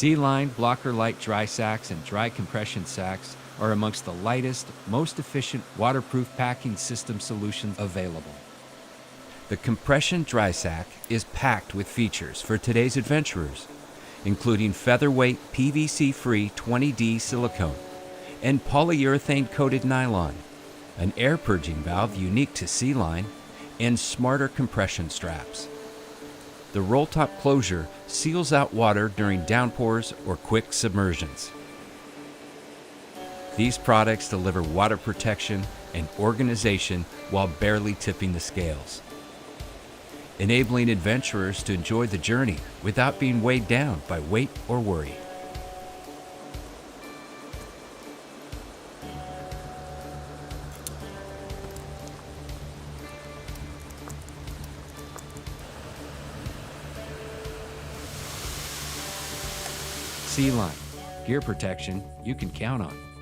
SealLine BlockerLite dry sacks and dry compression sacks are amongst the lightest, most efficient waterproof packing system solutions available. The compression dry sack is packed with features for today's adventurers, including featherweight PVC-free 20D silicone and polyurethane-coated nylon, an air purging valve unique to SealLine, and smarter compression straps. The roll-top closure seals out water during downpours or quick submersions. These products deliver water protection and organization while barely tipping the scales, enabling adventurers to enjoy the journey without being weighed down by weight or worry. SealLine, gear protection you can count on.